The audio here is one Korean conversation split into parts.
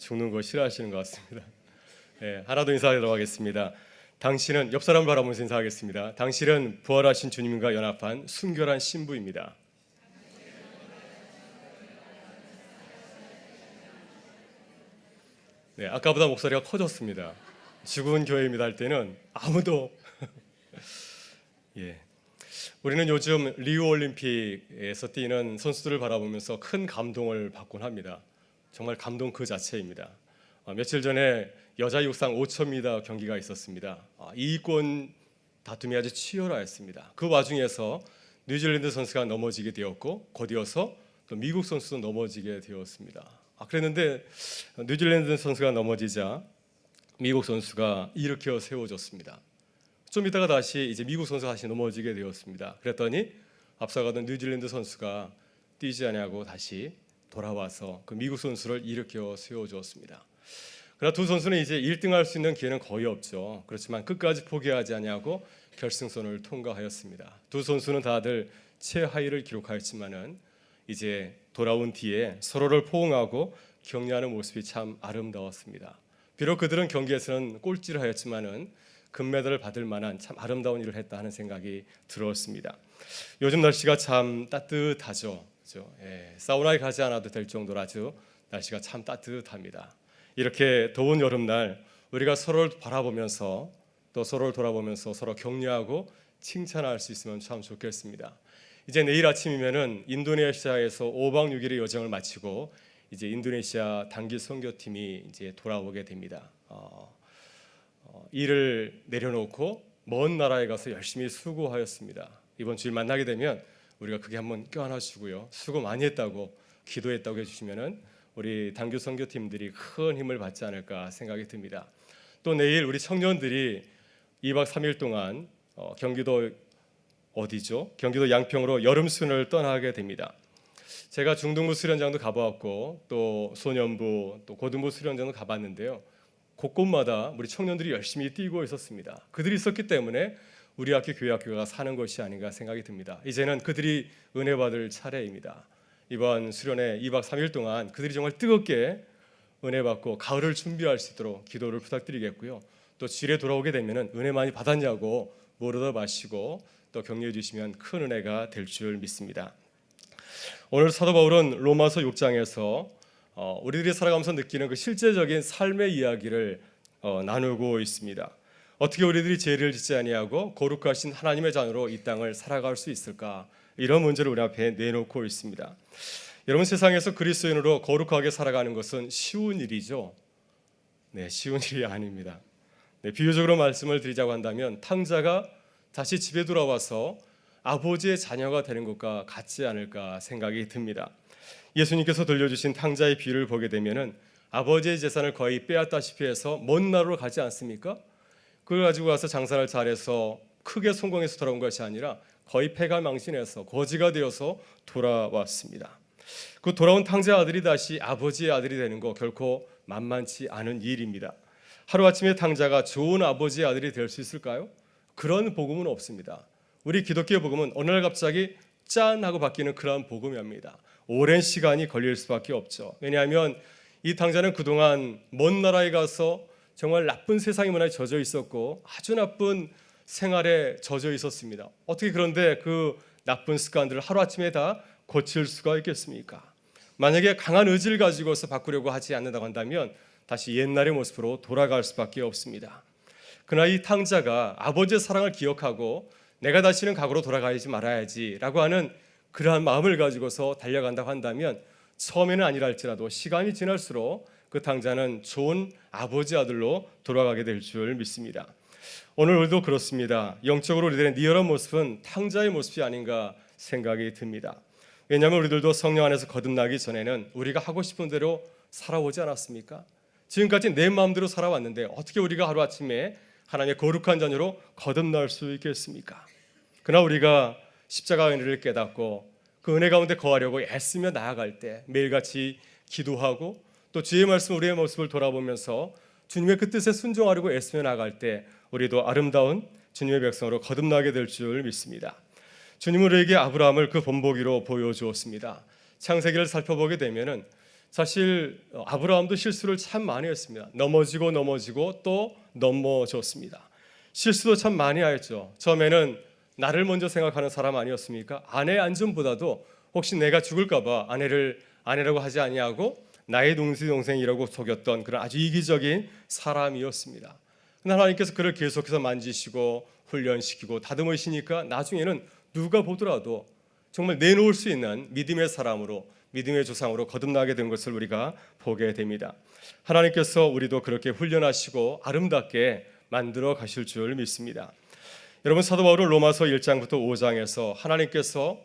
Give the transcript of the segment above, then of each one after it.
죽는 거 싫어하시는 것 같습니다. 하나 더 인사하도록 하겠습니다. 당신은 옆 사람을 바라보면서 인사하겠습니다. 당신은 부활하신 주님과 연합한 순결한 신부입니다. 아까보다 목소리가 커졌습니다. 죽은 교회입니다 할 때는 아무도 우리는 요즘 리우 올림픽에서 뛰는 선수들을 바라보면서 큰 감동을 받곤 합니다. 정말 감동 그 자체입니다. 며칠 전에 여자 육상 5000m 경기가 있었습니다. 2위권 다툼이 아주 치열하였습니다. 그 와중에서 뉴질랜드 선수가 넘어지게 되었고 곧이어서 또 미국 선수도 넘어지게 되었습니다. 그랬는데 뉴질랜드 선수가 넘어지자 미국 선수가 일으켜 세워졌습니다. 좀 이따가 다시 이제 미국 선수가 다시 넘어지게 되었습니다. 그랬더니 앞서가던 뉴질랜드 선수가 뛰지 않냐고 다시 돌아와서 그 미국 선수를 일으켜 세워주었습니다. 그러나 두 선수는 이제 1등할 수 있는 기회는 거의 없죠. 그렇지만 끝까지 포기하지 않냐고 결승선을 통과하였습니다. 두 선수는 다들 최하위를 기록하였지만은 이제 돌아온 뒤에 서로를 포옹하고 격려하는 모습이 참 아름다웠습니다. 비록 그들은 경기에서는 꼴찌를 하였지만은 금메달을 받을 만한 참 아름다운 일을 했다 하는 생각이 들었습니다. 요즘 날씨가 참 따뜻하죠. 그렇죠? 사우나에 가지 않아도 될 정도로 아주 날씨가 참 따뜻합니다. 이렇게 더운 여름날 우리가 서로를 바라보면서 또 서로를 돌아보면서 서로 격려하고 칭찬할 수 있으면 참 좋겠습니다. 이제 내일 아침이면은 인도네시아에서 5박 6일의 여정을 마치고 이제 인도네시아 단기 선교팀이 이제 돌아오게 됩니다. 일을 내려놓고 먼 나라에 가서 열심히 수고하였습니다. 이번 주일 만나게 되면 우리가 그게 한번 껴안아주고요. 수고 많이 했다고 기도했다고 해주시면은 우리 단교 선교팀들이 큰 힘을 받지 않을까 생각이 듭니다. 또 내일 우리 청년들이 2박 3일 동안 경기도 어디죠? 경기도 양평으로 여름 수련을 떠나게 됩니다. 제가 중등부 수련장도 가보았고 또 소년부 또 고등부 수련장도 가봤는데요. 곳곳마다 우리 청년들이 열심히 뛰고 있었습니다. 그들이 있었기 때문에 우리 학교 교회 학교가 사는 것이 아닌가 생각이 듭니다. 이제는 그들이 은혜 받을 차례입니다. 이번 수련회 2박 3일 동안 그들이 정말 뜨겁게 은혜 받고 가을을 준비할 수 있도록 기도를 부탁드리겠고요. 또 주일에 돌아오게 되면 은혜 많이 받았냐고 물어다 마시고 또 격려해 주시면 큰 은혜가 될 줄 믿습니다. 오늘 사도 바울은 로마서 6장에서 우리들이 살아가면서 느끼는 그 실제적인 삶의 이야기를 나누고 있습니다. 어떻게 우리들이 죄를 짓지 아니하고 거룩하신 하나님의 자녀로 이 땅을 살아갈 수 있을까? 이런 문제를 우리 앞에 내놓고 있습니다. 여러분, 세상에서 그리스도인으로 거룩하게 살아가는 것은 쉬운 일이죠? 쉬운 일이 아닙니다. 비유적으로 말씀을 드리자고 한다면 탕자가 다시 집에 돌아와서 아버지의 자녀가 되는 것과 같지 않을까 생각이 듭니다. 예수님께서 들려주신 탕자의 비유를 보게 되면은 아버지의 재산을 거의 빼앗다시피 해서 먼 나라로 가지 않습니까? 그걸 가지고 가서 장사를 잘해서 크게 성공해서 돌아온 것이 아니라 거의 패가망신해서 거지가 되어서 돌아왔습니다. 그 돌아온 탕자 아들이 다시 아버지의 아들이 되는 거 결코 만만치 않은 일입니다. 하루아침에 탕자가 좋은 아버지의 아들이 될 수 있을까요? 그런 복음은 없습니다. 우리 기독교 복음은 어느 날 갑자기 짠 하고 바뀌는 그런 복음입니다. 오랜 시간이 걸릴 수밖에 없죠. 왜냐하면 이 탕자는 그동안 먼 나라에 가서 정말 나쁜 세상의 문화에 젖어 있었고 아주 나쁜 생활에 젖어 있었습니다. 어떻게 그런데 그 나쁜 습관들을 하루아침에 다 고칠 수가 있겠습니까? 만약에 강한 의지를 가지고서 바꾸려고 하지 않는다고 한다면 다시 옛날의 모습으로 돌아갈 수밖에 없습니다. 그러나 이 탕자가 아버지의 사랑을 기억하고 내가 다시는 과거로 돌아가지 말아야지 라고 하는 그러한 마음을 가지고서 달려간다고 한다면 처음에는 아니라 할지라도 시간이 지날수록 그 탕자는 좋은 아버지 아들로 돌아가게 될 줄 믿습니다. 오늘도 그렇습니다. 영적으로 우리들의 리얼한 모습은 탕자의 모습이 아닌가 생각이 듭니다. 왜냐하면 우리들도 성령 안에서 거듭나기 전에는 우리가 하고 싶은 대로 살아오지 않았습니까? 지금까지 내 마음대로 살아왔는데 어떻게 우리가 하루아침에 하나님의 거룩한 자녀로 거듭날 수 있겠습니까? 그러나 우리가 십자가의 은혜를 깨닫고 그 은혜 가운데 거하려고 애쓰며 나아갈 때 매일같이 기도하고 또 주의 말씀 우리의 모습을 돌아보면서 주님의 그 뜻에 순종하려고 애쓰며 나아갈 때 우리도 아름다운 주님의 백성으로 거듭나게 될 줄 믿습니다. 주님은 우리에게 아브라함을 그 본보기로 보여주었습니다. 창세기를 살펴보게 되면은 사실 아브라함도 실수를 참 많이 했습니다. 넘어지고 또 넘어졌습니다. 실수도 참 많이 하였죠. 처음에는 나를 먼저 생각하는 사람 아니었습니까? 아내 안전보다도 혹시 내가 죽을까 봐 아내라고 하지 아니하고 나의 동생이라고 속였던 그런 아주 이기적인 사람이었습니다. 하나님께서 그를 계속해서 만지시고 훈련시키고 다듬으시니까 나중에는 누가 보더라도 정말 내놓을 수 있는 믿음의 사람으로, 믿음의 조상으로 거듭나게 된 것을 우리가 보게 됩니다. 하나님께서 우리도 그렇게 훈련하시고 아름답게 만들어 가실 줄 믿습니다. 여러분, 사도 바울은 로마서 1장부터 5장에서 하나님께서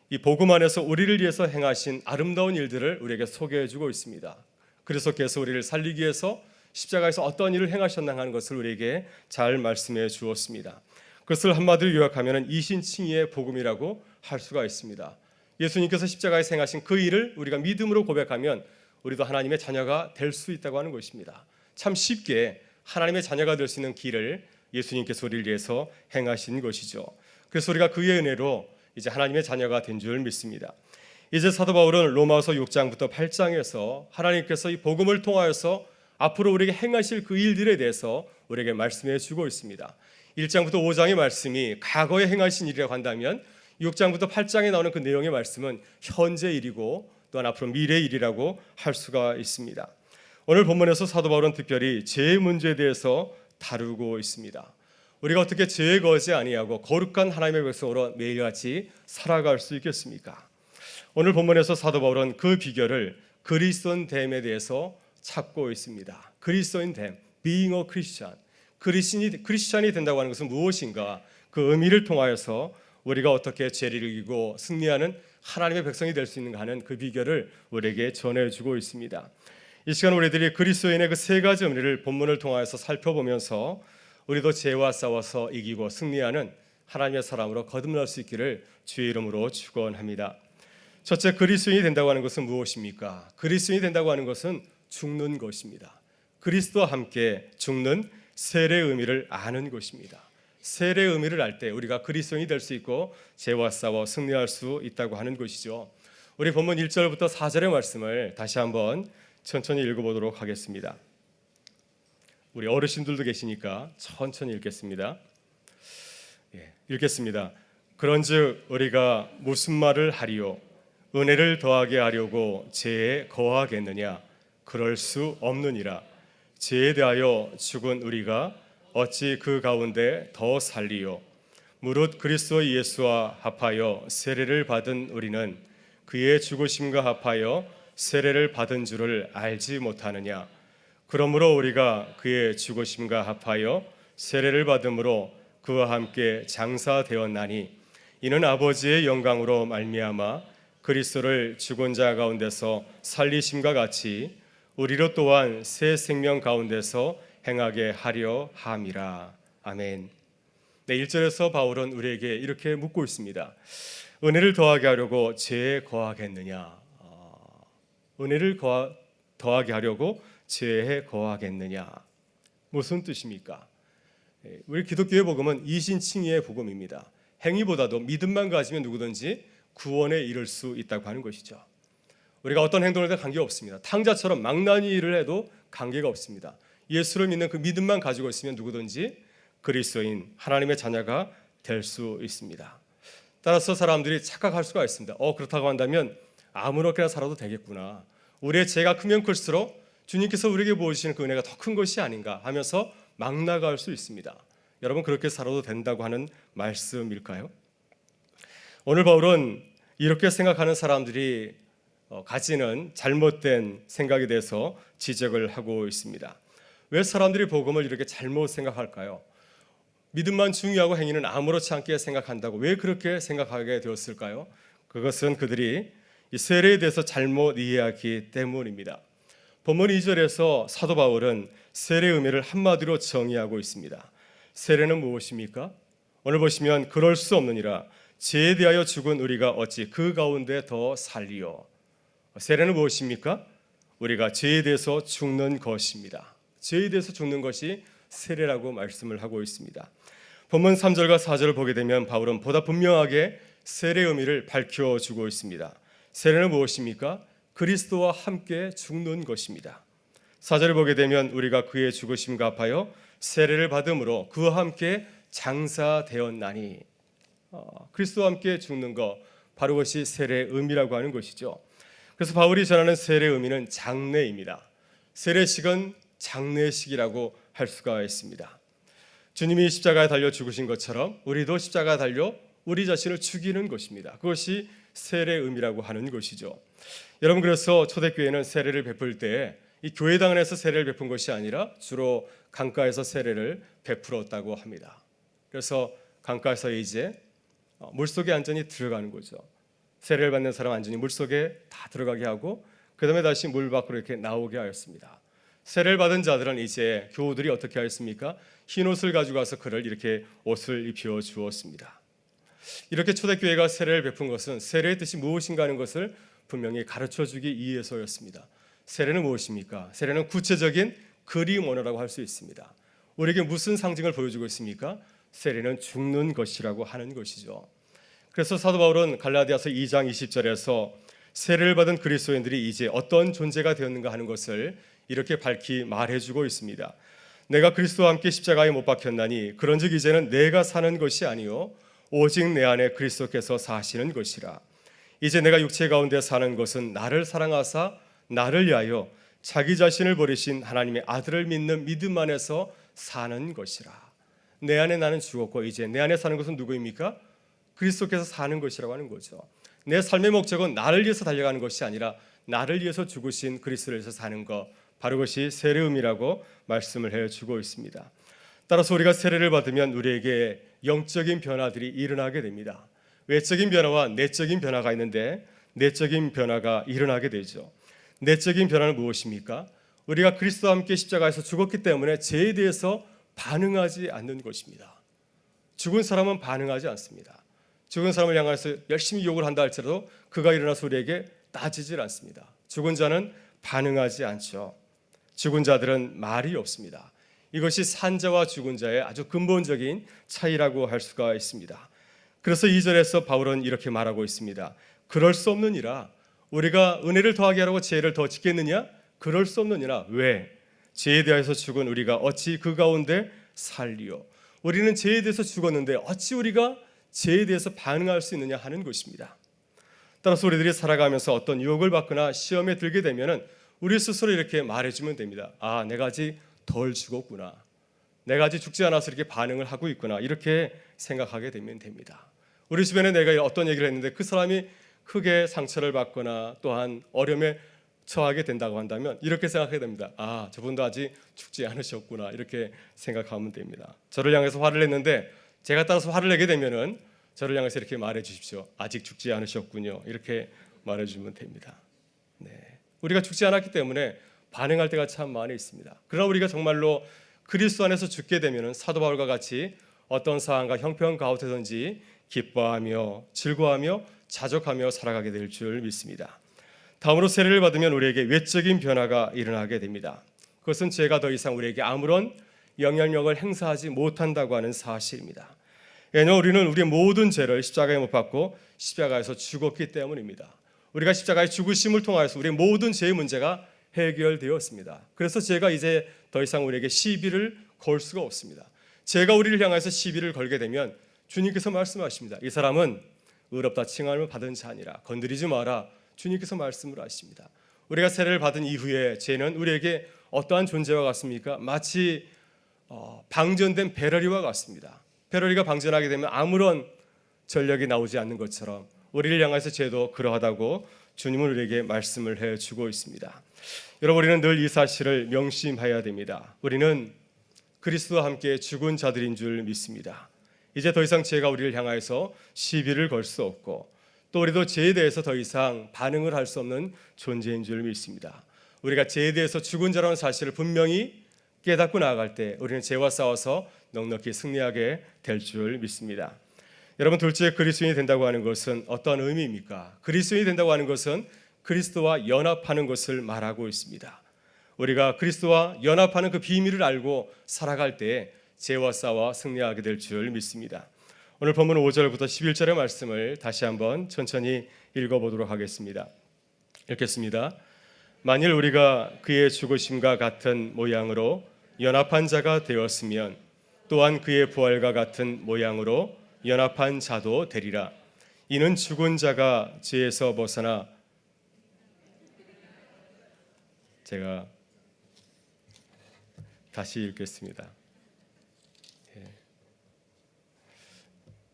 이 복음 안에서 우리를 위해서 행하신 아름다운 일들을 우리에게 소개해 주고 있습니다. 그리스도께서 우리를 살리기 위해서 십자가에서 어떤 일을 행하셨나 하는 것을 우리에게 잘 말씀해 주었습니다. 그것을 한마디로 요약하면 이신칭의의 복음이라고 할 수가 있습니다. 예수님께서 십자가에서 행하신 그 일을 우리가 믿음으로 고백하면 우리도 하나님의 자녀가 될 수 있다고 하는 것입니다. 참 쉽게 하나님의 자녀가 될 수 있는 길을 예수님께서 우리를 위해서 행하신 것이죠. 그래서 우리가 그의 은혜로 이제 하나님의 자녀가 된 줄 믿습니다. 이제 사도 바울은 로마서 6장부터 8장에서 하나님께서 이 복음을 통하여서 앞으로 우리에게 행하실 그 일들에 대해서 우리에게 말씀해 주고 있습니다. 1장부터 5장의 말씀이 과거에 행하신 일이라고 한다면 6장부터 8장에 나오는 그 내용의 말씀은 현재 일이고 또한 앞으로 미래 일이라고 할 수가 있습니다. 오늘 본문에서 사도 바울은 특별히 죄의 문제에 대해서 다루고 있습니다. 우리가 어떻게 죄에 거하지 아니하고 거룩한 하나님의 백성으로 매일같이 살아갈 수 있겠습니까? 오늘 본문에서 사도 바울은 그 비결을 그리스도인됨에 대해서 찾고 있습니다. 그리스도인됨, being a Christian, 크리스찬이 된다고 하는 것은 무엇인가? 그 의미를 통하여서 우리가 어떻게 죄를 이기고 승리하는 하나님의 백성이 될 수 있는가 하는 그 비결을 우리에게 전해주고 있습니다. 이 시간 우리들이 그리스도인의 그 세 가지 의미를 본문을 통하여서 살펴보면서 우리도 죄와 싸워서 이기고 승리하는 하나님의 사람으로 거듭날 수 있기를 주의 이름으로 축원합니다. 첫째, 그리스도인이 된다고 하는 것은 무엇입니까? 그리스도인이 된다고 하는 것은 죽는 것입니다. 그리스도와 함께 죽는 세례의 의미를 아는 것입니다. 세례의 의미를 알 때 우리가 그리스도인이 될 수 있고 죄와 싸워 승리할 수 있다고 하는 것이죠. 우리 본문 1절부터 4절의 말씀을 다시 한번 천천히 읽어보도록 하겠습니다. 우리 어르신들도 계시니까 천천히 읽겠습니다. 읽겠습니다. 그런즉 우리가 무슨 말을 하리요? 은혜를 더하게 하려고 죄에 거하겠느냐? 그럴 수 없느니라. 죄에 대하여 죽은 우리가 어찌 그 가운데 더 살리요? 무릇 그리스도 예수와 합하여 세례를 받은 우리는 그의 죽으심과 합하여 세례를 받은 줄을 알지 못하느냐? 그러므로 우리가 그의 죽으심과 합하여 세례를 받음으로 그와 함께 장사되었나니 이는 아버지의 영광으로 말미암아 그리스도를 죽은 자 가운데서 살리심과 같이 우리로 또한 새 생명 가운데서 행하게 하려 함이라. 아멘. 네, 1절에서 바울은 우리에게 이렇게 묻고 있습니다. 은혜를 더하게 하려고 죄에 거하겠느냐? 은혜를 더하게 하려고 죄에 거하겠느냐? 무슨 뜻입니까? 우리 기독교의 복음은 이신칭의의 복음입니다. 행위보다도 믿음만 가지면 누구든지 구원에 이를 수 있다고 하는 것이죠. 우리가 어떤 행동을 해도 관계없습니다. 탕자처럼 망나니 일을 해도 관계가 없습니다. 예수를 믿는 그 믿음만 가지고 있으면 누구든지 그리스도인 하나님의 자녀가 될 수 있습니다. 따라서 사람들이 착각할 수가 있습니다. 그렇다고 한다면 아무렇게나 살아도 되겠구나. 우리의 죄가 크면 클수록 주님께서 우리에게 보여주시는 그 은혜가 더 큰 것이 아닌가 하면서 막 나갈 수 있습니다. 여러분, 그렇게 살아도 된다고 하는 말씀일까요? 오늘 바울은 이렇게 생각하는 사람들이 가지는 잘못된 생각에 대해서 지적을 하고 있습니다. 왜 사람들이 복음을 이렇게 잘못 생각할까요? 믿음만 중요하고 행위는 아무렇지 않게 생각한다고 왜 그렇게 생각하게 되었을까요? 그것은 그들이 이 세례에 대해서 잘못 이해하기 때문입니다. 본문 2절에서 사도 바울은 세례의 의미를 한마디로 정의하고 있습니다. 세례는 무엇입니까? 오늘 보시면 그럴 수 없느니라. 죄에 대하여 죽은 우리가 어찌 그 가운데 더 살리요? 세례는 무엇입니까? 우리가 죄에 대해서 죽는 것입니다. 죄에 대해서 죽는 것이 세례라고 말씀을 하고 있습니다. 본문 3절과 4절을 보게 되면 바울은 보다 분명하게 세례의 의미를 밝혀주고 있습니다. 세례는 무엇입니까? 그리스도와 함께 죽는 것입니다. 4절을 보게 되면 우리가 그의 죽으심과 합하여 세례를 받음으로 그와 함께 장사되었나니, 그리스도와 함께 죽는 것, 바로 그것이 세례의 의미라고 하는 것이죠. 그래서 바울이 전하는 세례의 의미는 장례입니다. 세례식은 장례식이라고 할 수가 있습니다. 주님이 십자가에 달려 죽으신 것처럼 우리도 십자가에 달려 우리 자신을 죽이는 것입니다. 그것이 세례의 의미라고 하는 것이죠. 여러분, 그래서 초대교회는 세례를 베풀 때 이 교회당 안에서 세례를 베푼 것이 아니라 주로 강가에서 세례를 베풀었다고 합니다. 그래서 강가에서 이제 물속에 안전히 들어가는 거죠. 세례를 받는 사람 안전히 물속에 다 들어가게 하고 그 다음에 다시 물 밖으로 이렇게 나오게 하였습니다. 세례를 받은 자들은 이제 교우들이 어떻게 하였습니까? 흰 옷을 가지고 와서 그를 이렇게 옷을 입혀 주었습니다. 이렇게 초대교회가 세례를 베푼 것은 세례의 뜻이 무엇인가 하는 것을 분명히 가르쳐 주기 위해서였습니다. 세례는 무엇입니까? 세례는 구체적인 그림 언어라고 할 수 있습니다. 우리에게 무슨 상징을 보여주고 있습니까? 세례는 죽는 것이라고 하는 것이죠. 그래서 사도 바울은 갈라디아서 2장 20절에서 세례를 받은 그리스도인들이 이제 어떤 존재가 되었는가 하는 것을 이렇게 밝히 말해주고 있습니다. 내가 그리스도와 함께 십자가에 못 박혔나니 그런즉 이제는 내가 사는 것이 아니요 오직 내 안에 그리스도께서 사시는 것이라. 이제 내가 육체 가운데 사는 것은 나를 사랑하사 나를 위하여 자기 자신을 버리신 하나님의 아들을 믿는 믿음 안에서 사는 것이라. 내 안에 나는 죽었고 이제 내 안에 사는 것은 누구입니까? 그리스도께서 사는 것이라고 하는 거죠. 내 삶의 목적은 나를 위해서 달려가는 것이 아니라 나를 위해서 죽으신 그리스도를 위해서 사는 것, 바로 그것이 세례음이라고 말씀을 해주고 있습니다. 따라서 우리가 세례를 받으면 우리에게 영적인 변화들이 일어나게 됩니다. 외적인 변화와 내적인 변화가 있는데 내적인 변화가 일어나게 되죠. 내적인 변화는 무엇입니까? 우리가 그리스도와 함께 십자가에서 죽었기 때문에 죄에 대해서 반응하지 않는 것입니다. 죽은 사람은 반응하지 않습니다. 죽은 사람을 향해서 열심히 욕을 한다 할지라도 그가 일어나서 우리에게 따지질 않습니다. 죽은 자는 반응하지 않죠. 죽은 자들은 말이 없습니다. 이것이 산자와 죽은 자의 아주 근본적인 차이라고 할 수가 있습니다. 그래서 2절에서 바울은 이렇게 말하고 있습니다. 그럴 수 없느니라. 우리가 은혜를 더하게 하라고 죄를 더 짓겠느냐? 그럴 수 없느니라. 왜? 죄에 대해서 죽은 우리가 어찌 그 가운데 살리요? 우리는 죄에 대해서 죽었는데 어찌 우리가 죄에 대해서 반응할 수 있느냐 하는 것입니다. 따라서 우리들이 살아가면서 어떤 유혹을 받거나 시험에 들게 되면은 우리 스스로 이렇게 말해주면 됩니다. 아, 내가 아직 덜 죽었구나. 내가 아직 죽지 않아서 이렇게 반응을 하고 있구나. 이렇게 생각하게 되면 됩니다. 우리 주변에 내가 어떤 얘기를 했는데 그 사람이 크게 상처를 받거나 또한 어려움에 처하게 된다고 한다면 이렇게 생각하게 됩니다. 아, 저분도 아직 죽지 않으셨구나. 이렇게 생각하면 됩니다. 저를 향해서 화를 냈는데 제가 따라서 화를 내게 되면은 저를 향해서 이렇게 말해 주십시오. 아직 죽지 않으셨군요. 이렇게 말해 주면 됩니다. 네. 우리가 죽지 않았기 때문에 반응할 때가 참 많이 있습니다. 그러나 우리가 정말로 그리스도 안에서 죽게 되면은 사도 바울과 같이 어떤 상황과 형편 가운데든지 기뻐하며 즐거워하며 자족하며 살아가게 될 줄 믿습니다. 다음으로 세례를 받으면 우리에게 외적인 변화가 일어나게 됩니다. 그것은 죄가 더 이상 우리에게 아무런 영향력을 행사하지 못한다고 하는 사실입니다. 왜냐하면 우리는 우리의 모든 죄를 십자가에 못 박고 십자가에서 죽었기 때문입니다. 우리가 십자가의 죽으심을 통하여서 우리의 모든 죄의 문제가 해결되었습니다. 그래서 죄가 이제 더 이상 우리에게 시비를 걸 수가 없습니다. 죄가 우리를 향해서 시비를 걸게 되면 주님께서 말씀하십니다. 이 사람은 의롭다 칭함을 받은 자니라. 건드리지 마라. 주님께서 말씀을 하십니다. 우리가 세례를 받은 이후에 죄는 우리에게 어떠한 존재와 같습니까? 마치 방전된 배럴이와 같습니다. 배럴이가 방전하게 되면 아무런 전력이 나오지 않는 것처럼 우리를 향해서 죄도 그러하다고 주님은 우리에게 말씀을 해주고 있습니다. 여러분, 우리는 늘 이 사실을 명심해야 됩니다. 우리는 그리스도와 함께 죽은 자들인 줄 믿습니다. 이제 더 이상 죄가 우리를 향해서 시비를 걸 수 없고 또 우리도 죄에 대해서 더 이상 반응을 할 수 없는 존재인 줄 믿습니다. 우리가 죄에 대해서 죽은 자라는 사실을 분명히 깨닫고 나아갈 때 우리는 죄와 싸워서 넉넉히 승리하게 될 줄 믿습니다. 여러분, 둘째, 그리스도인이 된다고 하는 것은 어떤 의미입니까? 그리스도인이 된다고 하는 것은 그리스도와 연합하는 것을 말하고 있습니다. 우리가 그리스도와 연합하는 그 비밀을 알고 살아갈 때 죄와 싸워 승리하게 될 줄 믿습니다. 오늘 본문 5절부터 11절의 말씀을 다시 한번 천천히 읽어보도록 하겠습니다. 읽겠습니다. 만일 우리가 그의 죽으심과 같은 모양으로 연합한 자가 되었으면 또한 그의 부활과 같은 모양으로 연합한 자도 되리라. 이는 죽은 자가 죄에서 벗어나 제가 다시 읽겠습니다.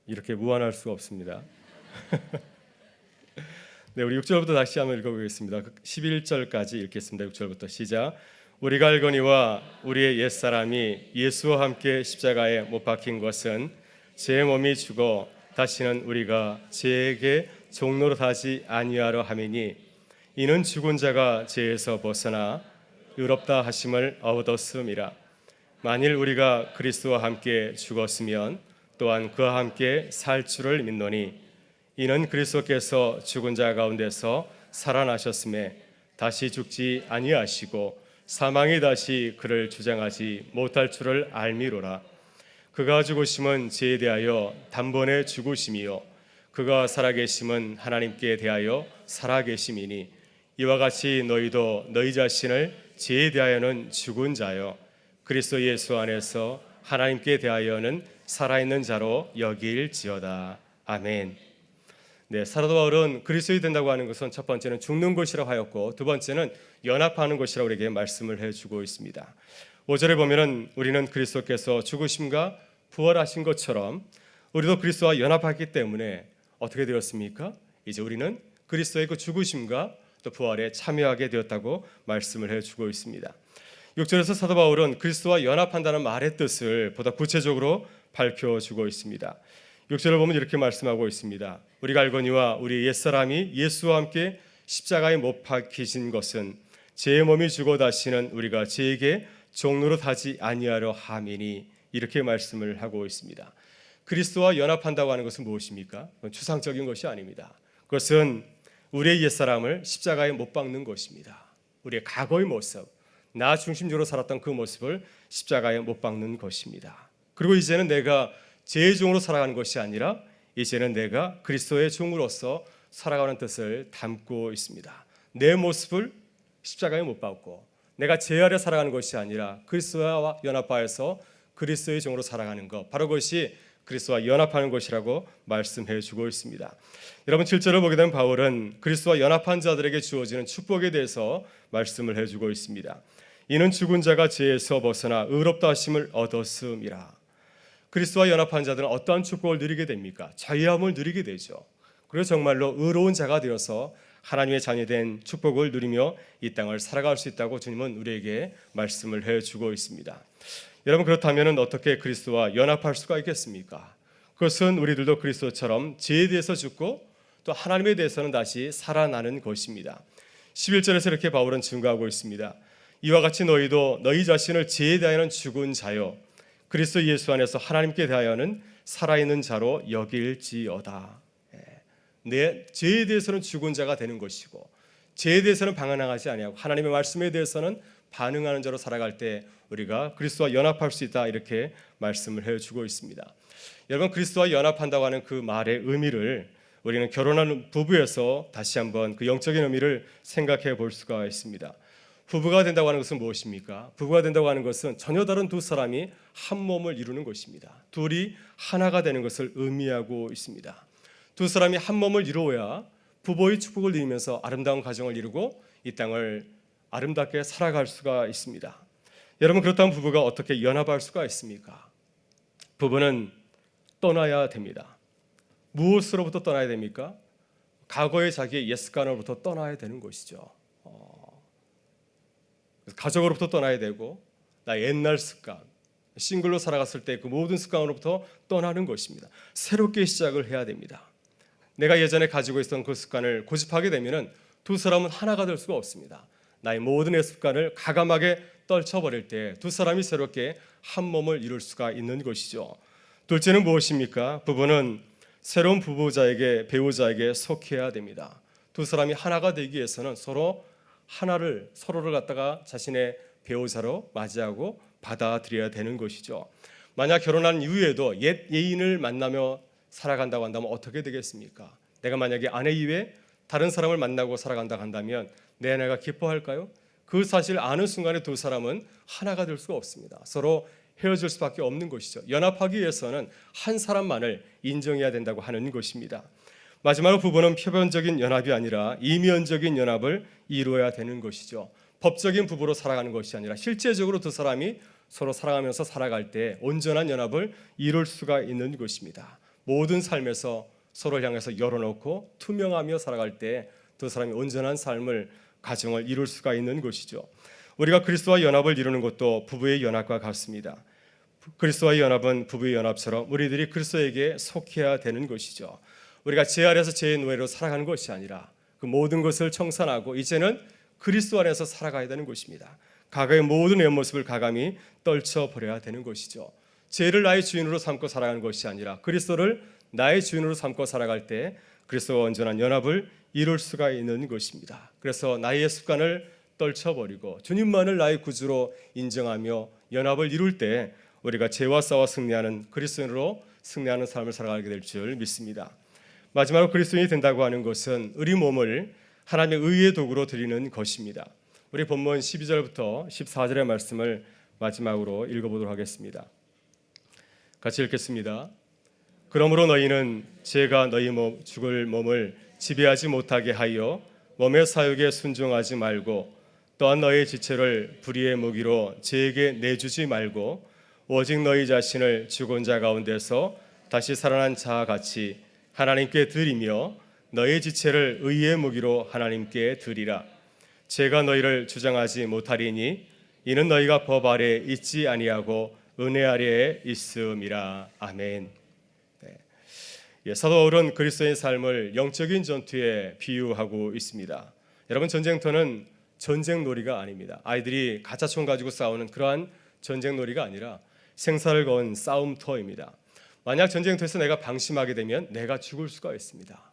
이렇게 무한할 수가 없습니다. 네, 우리 6절부터 다시 한번 읽어보겠습니다. 11절까지 읽겠습니다. 6절부터 시작. 우리가 알거니와 우리의 옛사람이 예수와 함께 십자가에 못 박힌 것은 제 몸이 죽어 다시는 우리가 죄에게 종로로 하지 아니하려 함이니 이는 죽은 자가 죄에서 벗어나 의롭다 하심을 얻었음이라. 만일 우리가 그리스도와 함께 죽었으면 또한 그와 함께 살 줄을 믿노니 이는 그리스도께서 죽은 자 가운데서 살아나셨음에 다시 죽지 아니하시고 사망이 다시 그를 주장하지 못할 줄을 알미로라. 그가 죽으심은 죄에 대하여 단번에 죽으심이요 그가 살아계심은 하나님께 대하여 살아계심이니 이와 같이 너희도 너희 자신을 죄에 대하여는 죽은 자요 그리스도 예수 안에서 하나님께 대하여는 살아있는 자로 여길지어다. 아멘. 네, 사도 바울은 그리스도인이 된다고 하는 것은 첫 번째는 죽는 것이라고 하였고 두 번째는 연합하는 것이라고 우리에게 말씀을 해주고 있습니다. 5절에 보면은 우리는 그리스도께서 죽으심과 부활하신 것처럼 우리도 그리스도와 연합하기 때문에 어떻게 되었습니까? 이제 우리는 그리스도의 그 죽으심과 또 부활에 참여하게 되었다고 말씀을 해주고 있습니다. 6절에서 사도 바울은 그리스도와 연합한다는 말의 뜻을 보다 구체적으로 밝혀주고 있습니다. 6절을 보면 이렇게 말씀하고 있습니다. 우리가 알거니와 우리 옛사람이 예수와 함께 십자가에 못 박히신 것은 제 몸이 죽어 다시는 우리가 죄에게 종노릇 하지 아니하려 함이니 이렇게 말씀을 하고 있습니다. 그리스도와 연합한다고 하는 것은 무엇입니까? 그건 추상적인 것이 아닙니다. 그것은 우리의 옛사람을 십자가에 못 박는 것입니다. 우리의 과거의 모습, 나 중심적으로 살았던 그 모습을 십자가에 못 박는 것입니다. 그리고 이제는 내가 죄의 종으로 살아가는 것이 아니라 이제는 내가 그리스도의 종으로서 살아가는 뜻을 담고 있습니다. 내 모습을 십자가에 못 박고 내가 죄 아래 살아가는 것이 아니라 그리스도와 연합하여서 그리스도의 종으로 살아가는 것, 바로 그것이 그리스도와 연합하는 것이라고 말씀해 주고 있습니다. 여러분 7절을 보게 되면 바울은 그리스도와 연합한 자들에게 주어지는 축복에 대해서 말씀을 해주고 있습니다. 이는 죽은 자가 죄에서 벗어나 의롭다 하심을 얻었음이라. 그리스도와 연합한 자들은 어떠한 축복을 누리게 됩니까? 자유함을 누리게 되죠. 그리고 정말로 의로운 자가 되어서 하나님의 자녀된 축복을 누리며 이 땅을 살아갈 수 있다고 주님은 우리에게 말씀을 해주고 있습니다. 여러분 그렇다면 어떻게 그리스도와 연합할 수가 있겠습니까? 그것은 우리들도 그리스도처럼 죄에 대해서 죽고 또 하나님에 대해서는 다시 살아나는 것입니다. 11절에서 이렇게 바울은 증거하고 있습니다. 이와 같이 너희도 너희 자신을 죄에 대하여는 죽은 자요 그리스도 예수 안에서 하나님께 대하여는 살아있는 자로 여길지어다. 내 죄에 대해서는 죽은 자가 되는 것이고 죄에 대해서는 방황하지 아니하고 하나님의 말씀에 대해서는 반응하는 자로 살아갈 때 우리가 그리스도와 연합할 수 있다 이렇게 말씀을 해주고 있습니다. 여러분 그리스도와 연합한다고 하는 그 말의 의미를 우리는 결혼하는 부부에서 다시 한번 그 영적인 의미를 생각해 볼 수가 있습니다. 부부가 된다고 하는 것은 무엇입니까? 부부가 된다고 하는 것은 전혀 다른 두 사람이 한 몸을 이루는 것입니다. 둘이 하나가 되는 것을 의미하고 있습니다. 두 사람이 한 몸을 이루어야 부부의 축복을 누리면서 아름다운 가정을 이루고 이 땅을 아름답게 살아갈 수가 있습니다. 여러분 그렇다면 부부가 어떻게 연합할 수가 있습니까? 부부는 떠나야 됩니다. 무엇으로부터 떠나야 됩니까? 과거의 자기의 옛 습관으로부터 떠나야 되는 것이죠. 가족으로부터 떠나야 되고 나 옛날 습관, 싱글로 살아갔을 때 그 모든 습관으로부터 떠나는 것입니다. 새롭게 시작을 해야 됩니다. 내가 예전에 가지고 있었던 그 습관을 고집하게 되면 두 사람은 하나가 될 수가 없습니다. 나의 모든 습관을 가감하게 떨쳐버릴 때 두 사람이 새롭게 한 몸을 이룰 수가 있는 것이죠. 둘째는 무엇입니까? 부부는 새로운 배우자에게 속해야 됩니다. 두 사람이 하나가 되기 위해서는 서로를 갖다가 자신의 배우자로 맞이하고 받아들여야 되는 것이죠. 만약 결혼한 이후에도 옛 애인을 만나며 살아간다고 한다면 어떻게 되겠습니까? 내가 만약에 아내 이외에 다른 사람을 만나고 살아간다 한다면 내 아내가 기뻐할까요? 그 사실 아는 순간에 두 사람은 하나가 될 수가 없습니다. 서로 헤어질 수밖에 없는 것이죠. 연합하기 위해서는 한 사람만을 인정해야 된다고 하는 것입니다. 마지막으로 부부는 표면적인 연합이 아니라 이면적인 연합을 이루어야 되는 것이죠. 법적인 부부로 살아가는 것이 아니라 실제적으로 두 사람이 서로 사랑하면서 살아갈 때 온전한 연합을 이룰 수가 있는 것입니다. 모든 삶에서 서로를 향해서 열어놓고 투명하며 살아갈 때 두 사람이 온전한 삶을 가정을 이룰 수가 있는 것이죠. 우리가 그리스도와 연합을 이루는 것도 부부의 연합과 같습니다. 그리스도와의 연합은 부부의 연합처럼 우리들이 그리스도에게 속해야 되는 것이죠. 우리가 제 아래에서 제 노예로 살아가는 것이 아니라 그 모든 것을 청산하고 이제는 그리스도 안에서 살아가야 되는 것입니다. 과거의 모든 내 모습을 가감히 떨쳐버려야 되는 것이죠. 죄를 나의 주인으로 삼고 살아가는 것이 아니라 그리스도를 나의 주인으로 삼고 살아갈 때 그리스도와 온전한 연합을 이룰 수가 있는 것입니다. 그래서 나의 습관을 떨쳐버리고 주님만을 나의 구주로 인정하며 연합을 이룰 때 우리가 죄와 싸워 승리하는 그리스도인으로 승리하는 삶을 살아가게 될 줄 믿습니다. 마지막으로 그리스도인이 된다고 하는 것은 우리 몸을 하나님의 의의 도구로 드리는 것입니다. 우리 본문 12절부터 14절의 말씀을 마지막으로 읽어보도록 하겠습니다. 같이 읽겠습니다. 그러므로 너희는 죄가 너희 죽을 몸을 지배하지 못하게 하여 몸의 사욕에 순종하지 말고 또한 너희 지체를 불의의 무기로 죄에게 내주지 말고 오직 너희 자신을 죽은 자 가운데서 다시 살아난 자와 같이 하나님께 드리며 너희 지체를 의의 무기로 하나님께 드리라. 죄가 너희를 주장하지 못하리니 이는 너희가 법 아래 있지 아니하고 은혜 아래에 있음이라. 아멘. 사도 바울은 그리스도의 삶을 영적인 전투에 비유하고 있습니다. 여러분, 전쟁터는 전쟁놀이가 아닙니다. 아이들이 가짜총 가지고 싸우는 그러한 전쟁놀이가 아니라 생사를 건 싸움터입니다. 만약 전쟁터에서 내가 방심하게 되면 내가 죽을 수가 있습니다.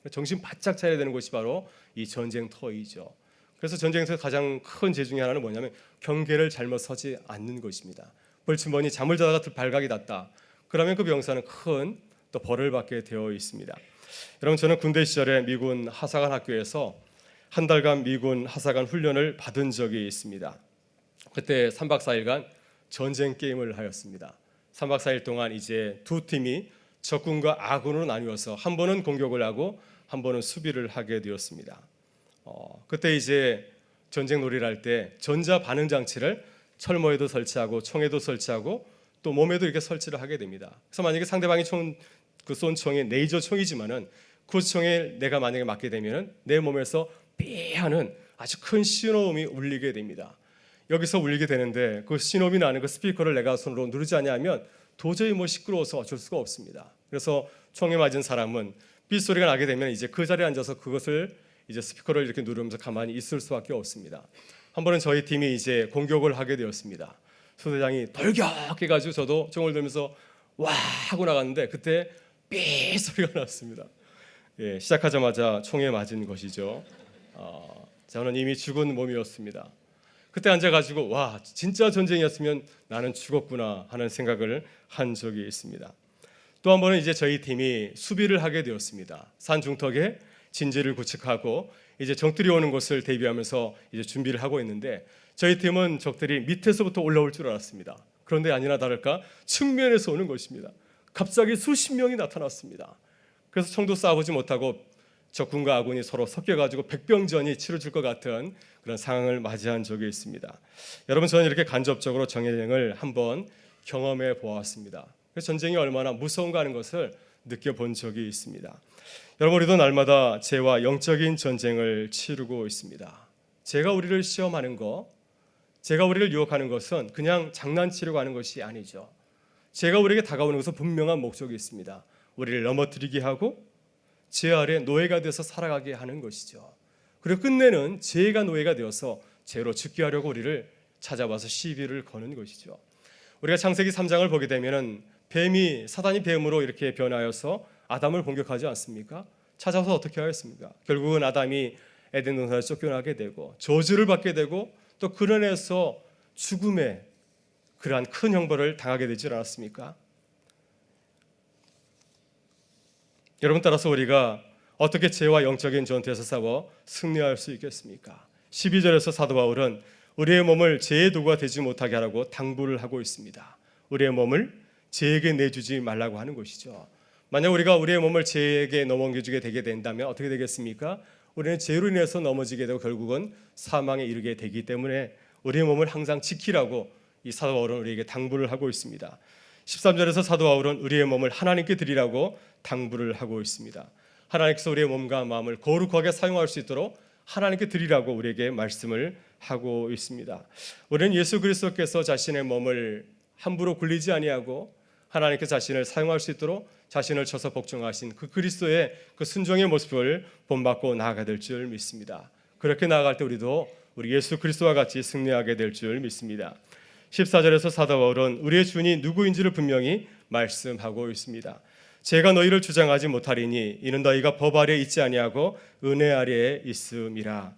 정신 바짝 차려야 되는 곳이 바로 이 전쟁터이죠. 그래서 전쟁터에서 가장 큰 죄 중에 하나는 뭐냐면 경계를 잘못 서지 않는 것입니다. 벌침번이 잠을 자다가 발각이 났다. 그러면 그 병사는 큰 또 벌을 받게 되어 있습니다. 여러분, 저는 군대 시절에 미군 하사관 학교에서 한 달간 미군 하사관 훈련을 받은 적이 있습니다. 그때 3박 4일간 전쟁 게임을 하였습니다. 3박 4일 동안 이제 두 팀이 적군과 아군으로 나뉘어서 한 번은 공격을 하고 한 번은 수비를 하게 되었습니다. 그때 이제 전쟁 놀이를 할 때 전자 반응 장치를 철모에도 설치하고 총에도 설치하고 또 몸에도 이렇게 설치를 하게 됩니다. 그래서 만약에 상대방이 쏜 총이 레이저 총이지만은 그 총에 내가 만약에 맞게 되면은 내 몸에서 삐하는 아주 큰 신호음이 울리게 됩니다. 여기서 울리게 되는데 그 신호음이 나는 그 스피커를 내가 손으로 누르지 않으면 도저히 시끄러워서 어쩔 수가 없습니다. 그래서 총에 맞은 사람은 삐소리가 나게 되면 이제 그 자리에 앉아서 그것을 이제 스피커를 이렇게 누르면서 가만히 있을 수밖에 없습니다. 한 번은 저희 팀이 이제 공격을 하게 되었습니다. 소대장이 돌격해가지고 저도 총을 들면서 와 하고 나갔는데 그때 삐 소리가 났습니다. 시작하자마자 총에 맞은 것이죠. 저는 이미 죽은 몸이었습니다. 그때 앉아가지고 와 진짜 전쟁이었으면 나는 죽었구나 하는 생각을 한 적이 있습니다. 또 한 번은 이제 저희 팀이 수비를 하게 되었습니다. 산 중턱에 진지를 구축하고 이제 적들이 오는 것을 대비하면서 이제 준비를 하고 있는데 저희 팀은 적들이 밑에서부터 올라올 줄 알았습니다. 그런데 아니나 다를까 측면에서 오는 것입니다. 갑자기 수십 명이 나타났습니다. 그래서 총도 쏴보지 못하고 적군과 아군이 서로 섞여가지고 백병전이 치러질 것 같은 그런 상황을 맞이한 적이 있습니다. 여러분, 저는 이렇게 간접적으로 전쟁을 한번 경험해 보았습니다. 그래서 전쟁이 얼마나 무서운가 하는 것을 느껴본 적이 있습니다. 여러분, 우리도 날마다 죄와 영적인 전쟁을 치르고 있습니다. 죄가 우리를 시험하는 것, 죄가 우리를 유혹하는 것은 그냥 장난치려고 하는 것이 아니죠. 죄가 우리에게 다가오는 것은 분명한 목적이 있습니다. 우리를 넘어뜨리게 하고 죄 아래 노예가 되어서 살아가게 하는 것이죠. 그리고 끝내는 죄가 노예가 되어서 죄로 죽게 하려고 우리를 찾아와서 시비를 거는 것이죠. 우리가 창세기 3장을 보게 되면은 사단이 뱀으로 이렇게 변하여서 아담을 공격하지 않습니까? 찾아서 어떻게 하였습니까? 결국은 아담이 에덴 동산에서 쫓겨나게 되고 저주를 받게 되고 또 그런에서 죽음의 그러한 큰 형벌을 당하게 되지 않았습니까? 여러분, 따라서 우리가 어떻게 죄와 영적인 전투에서 싸워 승리할 수 있겠습니까? 12절에서 사도 바울은 우리의 몸을 죄의 도구가 되지 못하게 하라고 당부를 하고 있습니다. 우리의 몸을 죄에게 내주지 말라고 하는 것이죠. 만약 우리가 우리의 몸을 죄에게 넘겨주게 되게 된다면 어떻게 되겠습니까? 우리는 죄로 인해서 넘어지게 되고 결국은 사망에 이르게 되기 때문에 우리의 몸을 항상 지키라고 이 사도 바울은 우리에게 당부를 하고 있습니다. 13절에서 사도 바울은 우리의 몸을 하나님께 드리라고 당부를 하고 있습니다. 하나님께서 우리의 몸과 마음을 거룩하게 사용할 수 있도록 하나님께 드리라고 우리에게 말씀을 하고 있습니다. 우리는 예수 그리스도께서 자신의 몸을 함부로 굴리지 아니하고 하나님께 자신을 사용할 수 있도록 자신을 쳐서 복종하신 그 그리스도의 그 순종의 모습을 본받고 나아가야 될 줄 믿습니다. 그렇게 나아갈 때 우리도 우리 예수 그리스도와 같이 승리하게 될 줄 믿습니다. 14절에서 사도 바울은 우리의 주인이 누구인지를 분명히 말씀하고 있습니다. 제가 너희를 주장하지 못하리니 이는 너희가 법 아래에 있지 아니하고 은혜 아래에 있음이라.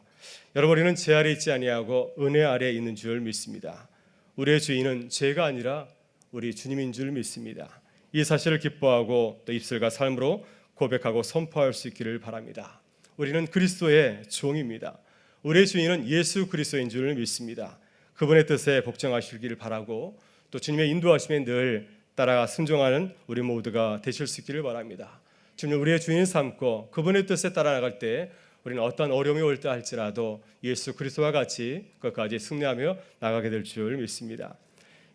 여러분, 우리는 죄 아래에 있지 아니하고 은혜 아래에 있는 줄 믿습니다. 우리의 주인은 죄가 아니라 우리 주님인 줄 믿습니다. 이 사실을 기뻐하고 또 입술과 삶으로 고백하고 선포할 수 있기를 바랍니다. 우리는 그리스도의 종입니다. 우리의 주인은 예수 그리스도인 줄 믿습니다. 그분의 뜻에 복종하시기를 바라고 또 주님의 인도하심에 늘 따라 순종하는 우리 모두가 되실 수 있기를 바랍니다. 주님 우리의 주인 삼고 그분의 뜻에 따라 나갈 때 우리는 어떤 어려움이 올 때 할지라도 예수 그리스도와 같이 끝까지 승리하며 나가게 될 줄 믿습니다.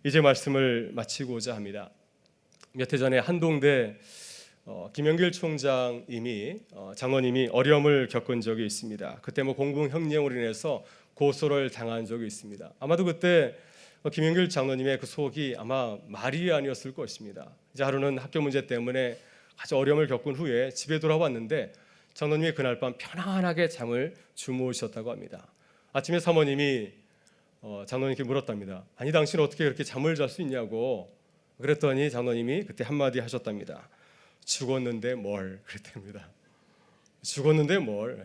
이제 말씀을 마치고자 합니다. 몇 해 전에 한동대 김영길 총장님이 장로님이 어려움을 겪은 적이 있습니다. 그때 공공형량으로 인해서 고소를 당한 적이 있습니다. 아마도 그때 김영길 장로님의 그 속이 아마 말이 아니었을 것입니다. 이제 하루는 학교 문제 때문에 아주 어려움을 겪은 후에 집에 돌아왔는데 장로님이 그날 밤 편안하게 잠을 주무셨다고 합니다. 아침에 사모님이 장로님께 물었답니다. 아니 당신 어떻게 그렇게 잠을 잘 수 있냐고. 그랬더니 장로님이 그때 한마디 하셨답니다. 죽었는데 뭘 그랬답니다. 죽었는데 뭘.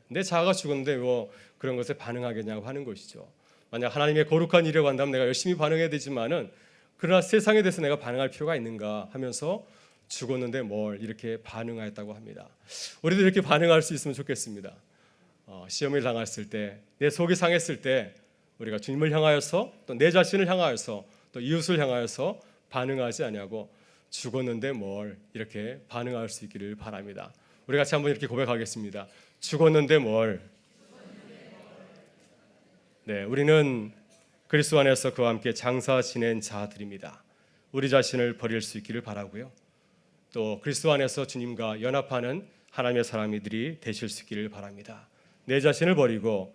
내 자아가 죽었는데 뭐 그런 것에 반응하겠냐고 하는 것이죠. 만약 하나님의 거룩한 일이라고 한다면 내가 열심히 반응해야 되지만은 그러나 세상에 대해서 내가 반응할 필요가 있는가 하면서 죽었는데 뭘 이렇게 반응하였다고 합니다. 우리도 이렇게 반응할 수 있으면 좋겠습니다. 시험을 당했을 때, 내 속이 상했을 때 우리가 주님을 향하여서 또 내 자신을 향하여서 또 이웃을 향하여서 반응하지 아니하고 죽었는데 뭘 이렇게 반응할 수 있기를 바랍니다. 우리 같이 한번 이렇게 고백하겠습니다. 죽었는데 뭘. 네, 우리는 그리스도 안에서 그와 함께 장사 지낸 자들입니다. 우리 자신을 버릴 수 있기를 바라고요. 또 그리스도 안에서 주님과 연합하는 하나님의 사람들이 되실 수 있기를 바랍니다. 내 자신을 버리고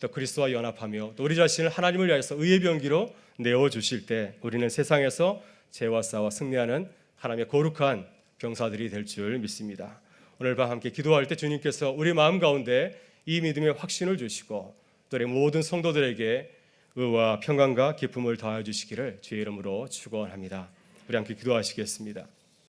또 그리스도와 연합하며 또 우리 자신을 하나님을 위하여서 의의 병기로 내어주실 때 우리는 세상에서 죄와 싸워 승리하는 하나님의 거룩한 병사들이 될 줄 믿습니다. 오늘 밤 함께 기도할 때 주님께서 우리 마음 가운데 이 믿음의 확신을 주시고 또 우리 모든 성도들에게 의와 평강과 기쁨을 더하여 주시기를 주의 이름으로 축원합니다. 우리 함께 기도하시겠습니다.